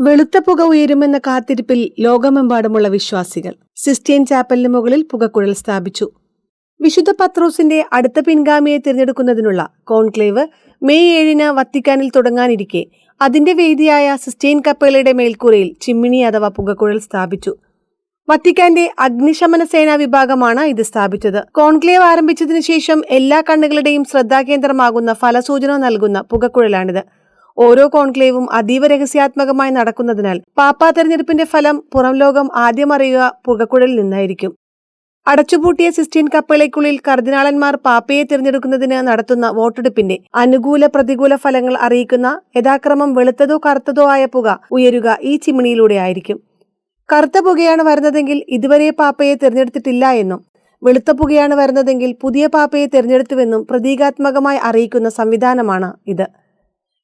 വെളുത്ത പുക ഉയരുമെന്ന കാത്തിരിപ്പിൽ ലോകമെമ്പാടുമുള്ള വിശ്വാസികൾ സിസ്റ്റൈൻ ചാപ്പലിന് മുകളിൽ പുകക്കുഴൽ സ്ഥാപിച്ചു. വിശുദ്ധ പത്രോസിന്റെ അടുത്ത പിൻഗാമിയെ തിരഞ്ഞെടുക്കുന്നതിനുള്ള കോൺക്ലേവ് മെയ് 7 വത്തിക്കാനിൽ തുടങ്ങാനിരിക്കെ അതിന്റെ വേദിയായ സിസ്റ്റൈൻ കപ്പേളയുടെ മേൽക്കൂരയിൽ ചിമ്മിണി അഥവാ പുകക്കുഴൽ സ്ഥാപിച്ചു. വത്തിക്കാന്റെ അഗ്നിശമന സേനാ വിഭാഗമാണ് ഇത് സ്ഥാപിച്ചത്. കോൺക്ലേവ് ആരംഭിച്ചതിനു ശേഷം എല്ലാ കണ്ണുകളുടെയും ശ്രദ്ധാകേന്ദ്രമാകുന്ന ഫലസൂചന നൽകുന്ന പുകക്കുഴലാണിത്. ഓരോ കോൺക്ലേവും അതീവ രഹസ്യാത്മകമായി നടക്കുന്നതിനാൽ പാപ്പാ തെരഞ്ഞെടുപ്പിന്റെ ഫലം പുറം ലോകം ആദ്യം അറിയുക പുകക്കുഴലിൽ നിന്നായിരിക്കും. അടച്ചുപൂട്ടിയ സിസ്റ്റൈൻ കപ്പേളയ്ക്കുള്ളിൽ കർദിനാളന്മാർ പാപ്പയെ തിരഞ്ഞെടുക്കുന്നതിന് നടത്തുന്ന വോട്ടെടുപ്പിന്റെ അനുകൂല പ്രതികൂല ഫലങ്ങൾ അറിയിക്കുന്ന യഥാക്രമം വെളുത്തതോ കറുത്തതോ ആയ പുക ഉയരുക ഈ ചിമ്മിണിയിലൂടെ ആയിരിക്കും. കറുത്ത പുകയാണ് വരുന്നതെങ്കിൽ ഇതുവരെ പാപ്പയെ തിരഞ്ഞെടുത്തിട്ടില്ല എന്നും, വെളുത്ത പുകയാണ് വരുന്നതെങ്കിൽ പുതിയ പാപ്പയെ തിരഞ്ഞെടുത്തുവെന്നും പ്രതീകാത്മകമായി അറിയിക്കുന്ന സംവിധാനമാണ് ഇത്.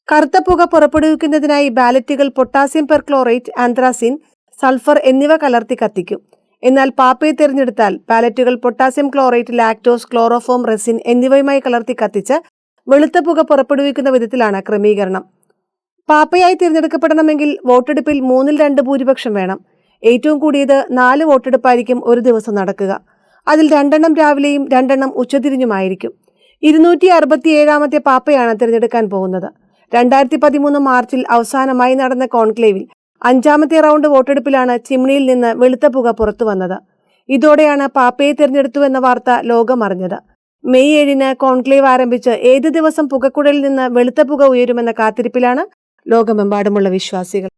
കറുത്ത പുക പുറപ്പെടുവിക്കുന്നതിനായി ബാലറ്റുകൾ പൊട്ടാസ്യം പെർക്ലോറേറ്റ്, ആന്ത്രാസിൻ, സൾഫർ എന്നിവ കലർത്തി കത്തിക്കും. എന്നാൽ പാപ്പയെ തിരഞ്ഞെടുത്താൽ ബാലറ്റുകൾ potassium chlorate, lactose, chloroform, resin എന്നിവയുമായി കലർത്തി കത്തിച്ച് വെളുത്ത പുക പുറപ്പെടുവിക്കുന്ന വിധത്തിലാണ് ക്രമീകരണം. പാപ്പയായി തിരഞ്ഞെടുക്കപ്പെടണമെങ്കിൽ വോട്ടെടുപ്പിൽ 3/2 ഭൂരിപക്ഷം വേണം. ഏറ്റവും കൂടിയത് 4 വോട്ടെടുപ്പായിരിക്കും ഒരു ദിവസം നടക്കുക. അതിൽ 2 രാവിലെയും 2 ഉച്ചതിരിഞ്ഞുമായിരിക്കും. 267ാമത്തെ പാപ്പയാണ് തിരഞ്ഞെടുക്കാൻ പോകുന്നത്. 2013 മാർച്ചിൽ അവസാനമായി നടന്ന കോൺക്ലേവിൽ 5ാമത്തെ റൗണ്ട് വോട്ടെടുപ്പിലാണ് ചിമ്മിണിയിൽ നിന്ന് വെളുത്ത പുക പുറത്തു വന്നത്. ഇതോടെയാണ് പാപ്പയെ തിരഞ്ഞെടുത്തുവെന്ന വാർത്ത ലോകമറിഞ്ഞത്. മെയ് 7 കോൺക്ലേവ് ആരംഭിച്ച് ഏത് ദിവസം പുകക്കുഴലിൽ നിന്ന് വെളുത്ത പുക ഉയരുമെന്ന കാത്തിരിപ്പിലാണ് ലോകമെമ്പാടുമുള്ള വിശ്വാസികൾ.